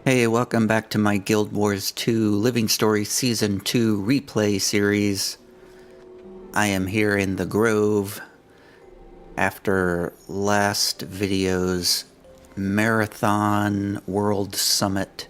Hey, welcome back to my Guild Wars 2 Living Story Season 2 replay series. I am here in the Grove after last video's Marathon World Summit.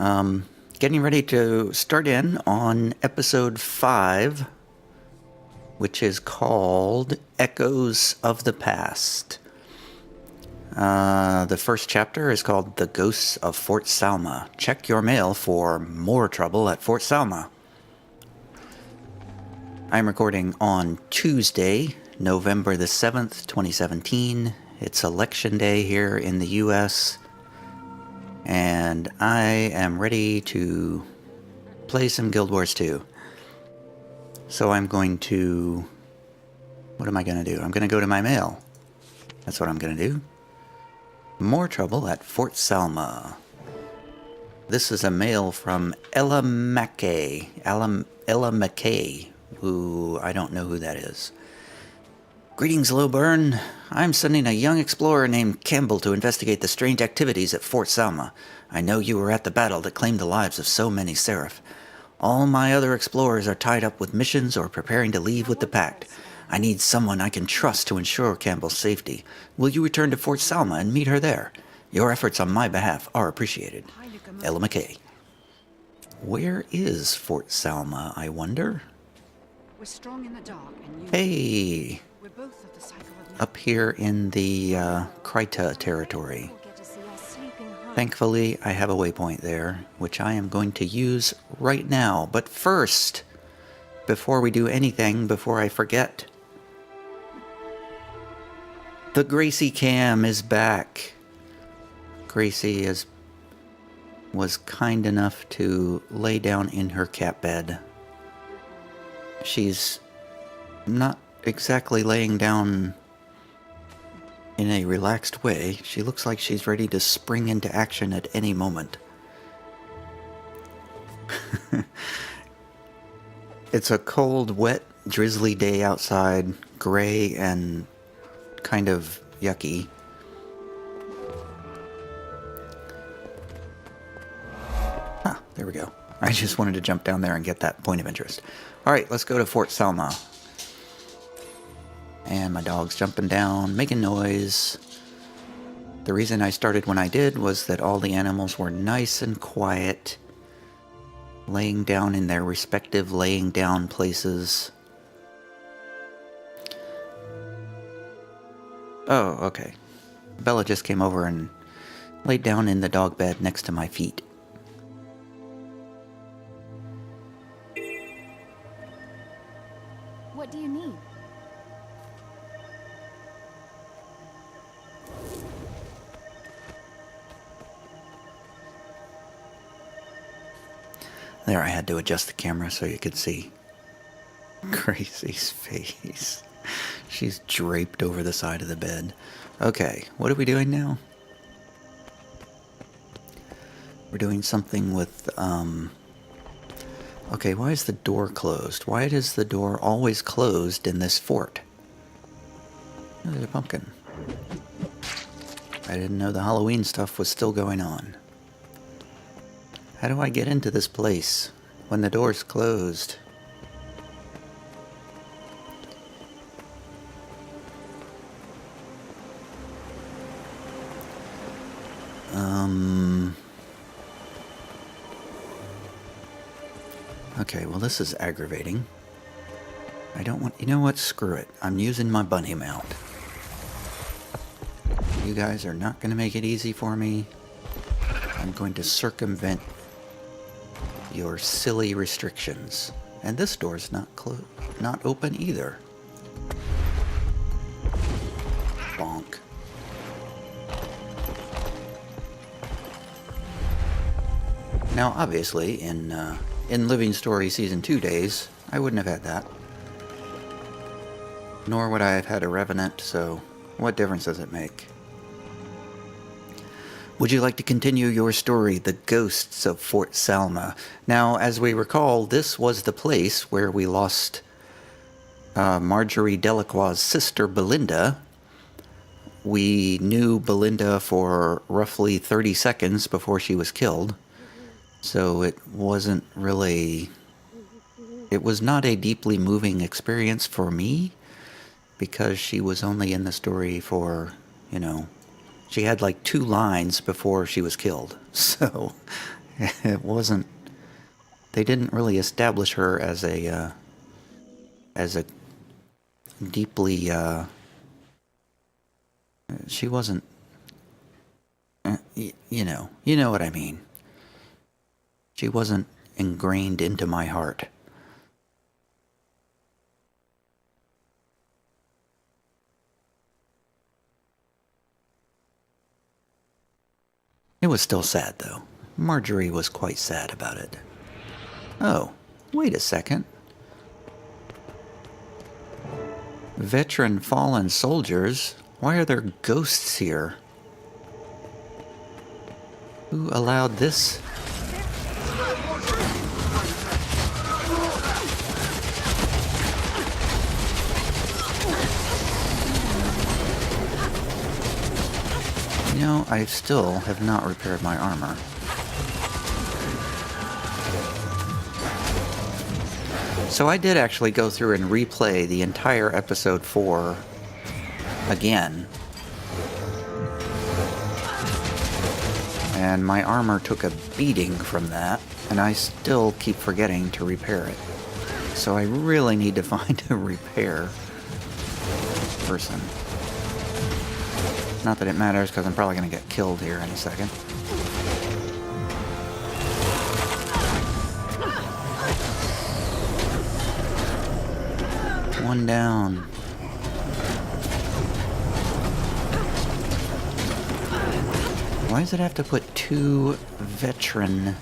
Getting ready to start in on Episode 5, which is called Echoes of the Past. The first chapter is called The Ghosts of Fort Salma. Check your mail for more trouble at Fort Salma. I'm recording on Tuesday, November the 7th, 2017. It's election day here in the US. And I am ready to play some Guild Wars 2. So I'm going to... What am I going to do? I'm going to go to my mail. That's what I'm going to do. More trouble at Fort Salma. This is a mail from Ella McKay, who I don't know who that is. Greetings, Lowburn. I'm sending a young explorer named Campbell to investigate the strange activities at Fort Salma. I know you were at the battle that claimed the lives of so many Seraph. All my other explorers are tied up with missions or preparing to leave with the Pact. I need someone I can trust to ensure Campbell's safety. Will you return to Fort Salma and meet her there? Your efforts on my behalf are appreciated. Ella McKay. Where is Fort Salma, I wonder? We're strong in the dark and you... Hey! We're both of the cycle of... Up here in the Kryta territory. Thankfully, I have a waypoint there, which I am going to use right now. But first, before we do anything, before I forget... The GracieCam is back. Gracie was kind enough to lay down in her cat bed. She's not exactly laying down in a relaxed way. She looks like she's ready to spring into action at any moment. It's a cold, wet, drizzly day outside, gray and kind of yucky. Ah, there we go. I just wanted to jump down there and get that point of interest. Alright, let's go to Fort Salma. And my dog's jumping down, making noise. The reason I started when I did was that all the animals were nice and quiet, laying down in their respective laying down places. Oh, okay. Bella just came over and laid down in the dog bed next to my feet. What do you need? There, I had to adjust the camera so you could see Gracie's face. She's draped over the side of the bed. Okay, what are we doing now? We're doing something with, okay, why is the door closed? Why is the door always closed in this fort? Oh, there's a pumpkin. I didn't know the Halloween stuff was still going on. How do I get into this place when the door's closed? Okay, well this is aggravating. I don't want... You know what? Screw it. I'm using my bunny mount. You guys are not going to make it easy for me. I'm going to circumvent your silly restrictions. And this door's not open either. Bonk. Now, obviously, in Living Story Season 2 days, I wouldn't have had that. Nor would I have had a Revenant, so what difference does it make? Would you like to continue your story, The Ghosts of Fort Salma? Now, as we recall, this was the place where we lost Marjory Delacroix's sister, Belinda, we knew Belinda for roughly 30 seconds before she was killed. So it wasn't really... It was not a deeply moving experience for me, because she was only in the story for, you know... She had like 2 lines before she was killed. So it wasn't... They didn't really establish her as a deeply... She wasn't... you know what I mean. She wasn't ingrained into my heart. It was still sad, though. Marjory was quite sad about it. Oh, wait a second. Veteran fallen soldiers? Why are there ghosts here? Who allowed this? You know, I still have not repaired my armor. So I did actually go through and replay the entire episode 4 again. And my armor took a beating from that, and I still keep forgetting to repair it. So I really need to find a repair person. Not that it matters, because I'm probably going to get killed here in a second. One down. Why does it have to put 2 veteran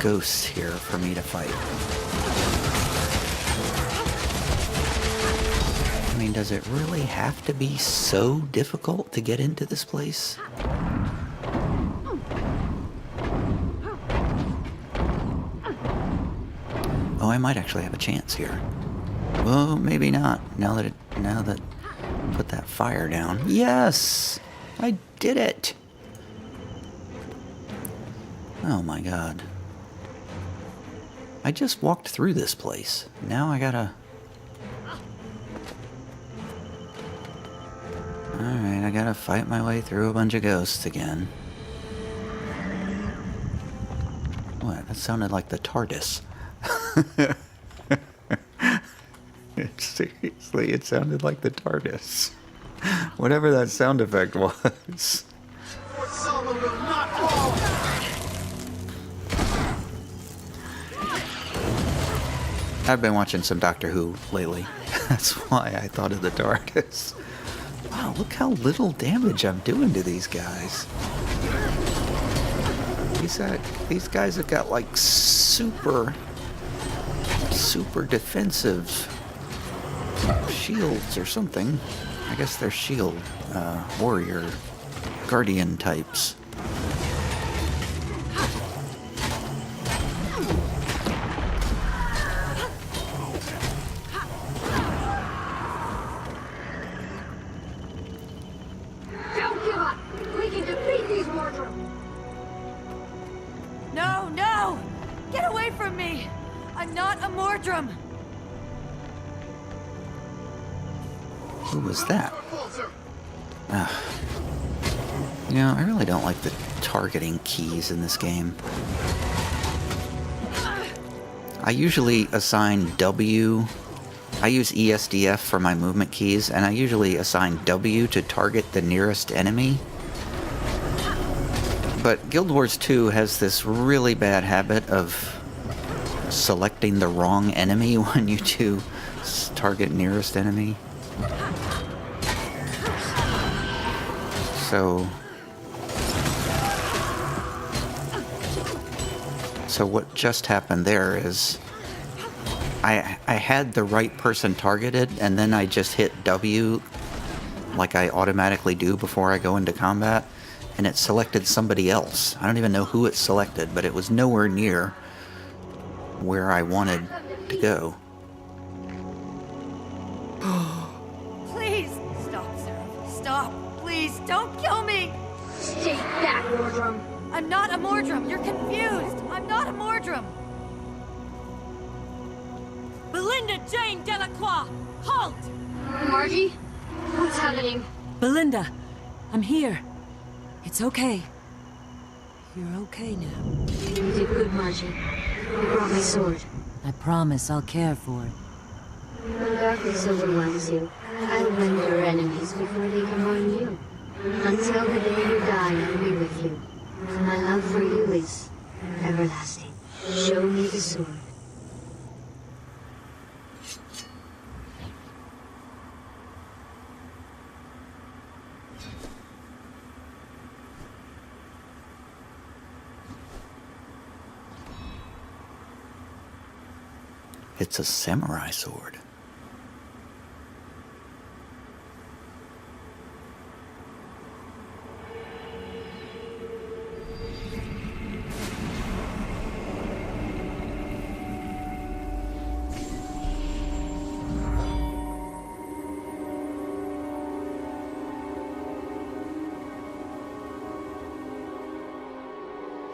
ghosts here for me to fight? I mean, does it really have to be so difficult to get into this place? Oh, I might actually have a chance here. Well, maybe not. Now that put that fire down. Yes! I did it! Oh my god. I just walked through this place. Now I gotta... Alright, I gotta fight my way through a bunch of ghosts again. What? That sounded like the TARDIS. Seriously, it sounded like the TARDIS. Whatever that sound effect was. Salma will not fall! I've been watching some Doctor Who lately. That's why I thought of the TARDIS. Wow, look how little damage I'm doing to these guys. These guys have got like super defensive shields or something. I guess they're shield warrior guardian types. Don't give up! We can defeat these Marjory! No, no! Get away from me! I'm not a Mordrum! Who was that? You know, I really don't like the targeting keys in this game. I usually assign W. I use ESDF for my movement keys, and I usually assign W to target the nearest enemy. But Guild Wars 2 has this really bad habit of selecting the wrong enemy when you do target nearest enemy. So what just happened there is I had the right person targeted, and then I just hit W like I automatically do before I go into combat, and it selected somebody else. I don't even know who it selected, but it was nowhere near where I wanted to go. Please! Stop, Sarah. Stop! Don't kill me! Stay back, Mordrum. I'm not a Mordrum. You're confused. I'm not a Mordrum. Belinda Jane Delacroix! Halt! Margie? What's happening? Belinda, I'm here. It's okay. You're okay now. You did good, Margie. You brought my sword. I promise I'll care for it. When darkness overwhelms you, I'll rend your enemies before they can harm you. Until the day you die, I'll be with you. And my love for you is everlasting. Show me the sword. It's a samurai sword.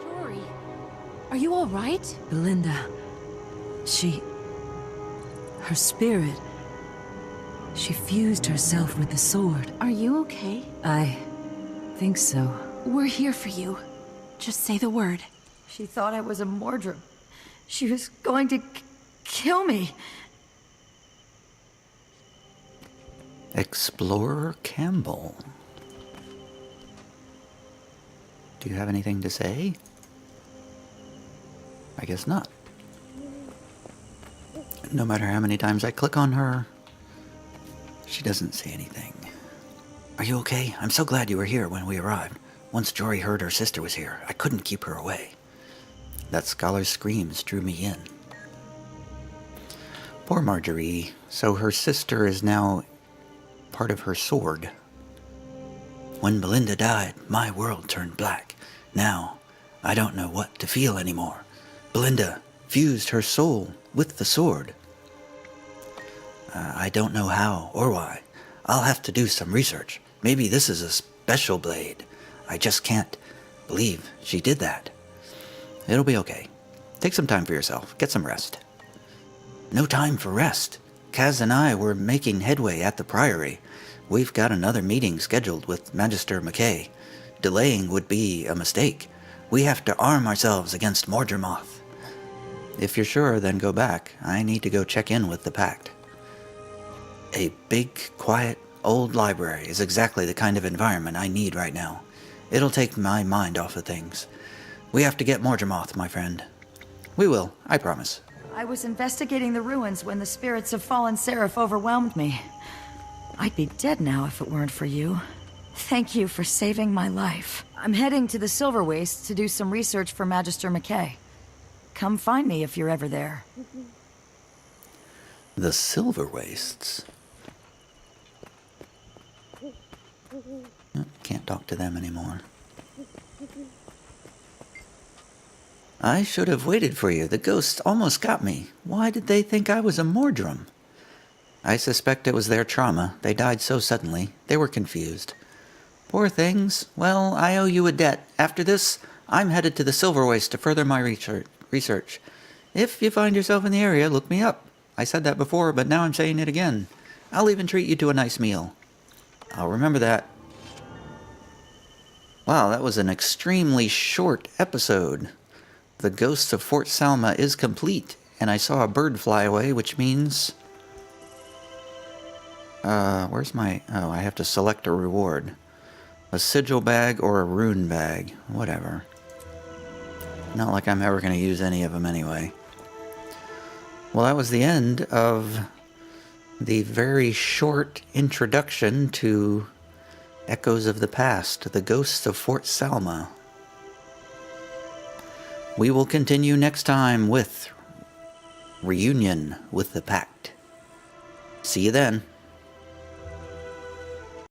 Jory, are you all right? Belinda, her spirit, she fused herself with the sword. Are you okay? I think so. We're here for you. Just say the word. She thought I was a Mordrum. She was going to kill me. Explorer Campbell. Do you have anything to say? I guess not. No matter how many times I click on her, she doesn't say anything. Are you okay? I'm so glad you were here when we arrived. Once Jory heard her sister was here, I couldn't keep her away. That scholar's screams drew me in. Poor Marjory. So her sister is now part of her sword. When Belinda died, my world turned black. Now, I don't know what to feel anymore. Belinda fused her soul with the sword. I don't know how or why. I'll have to do some research. Maybe this is a special blade. I just can't believe she did that. It'll be okay. Take some time for yourself. Get some rest. No time for rest. Kaz and I were making headway at the Priory. We've got another meeting scheduled with Magister McKay. Delaying would be a mistake. We have to arm ourselves against Mordremoth. If you're sure, then go back. I need to go check in with the Pact. A big, quiet, old library is exactly the kind of environment I need right now. It'll take my mind off of things. We have to get Mordremoth, my friend. We will, I promise. I was investigating the ruins when the spirits of fallen Seraph overwhelmed me. I'd be dead now if it weren't for you. Thank you for saving my life. I'm heading to the Silver Wastes to do some research for Magister McKay. Come find me if you're ever there. The Silver Wastes? Can't talk to them anymore. I should have waited for you. The ghosts almost got me. Why did they think I was a Mordrum? I suspect it was their trauma. They died so suddenly. They were confused. Poor things. Well, I owe you a debt. After this, I'm headed to the Silver Waste to further my research. If you find yourself in the area, look me up. I said that before, but now I'm saying it again. I'll even treat you to a nice meal. I'll remember that. Wow, that was an extremely short episode. The Ghosts of Fort Salma is complete, and I saw a bird fly away, which means... where's my... Oh, I have to select a reward. A sigil bag or a rune bag. Whatever. Not like I'm ever going to use any of them anyway. Well, that was the end of the very short introduction to Echoes of the Past, the Ghosts of Fort Salma. We will continue next time with Reunion with the Pact. See you then.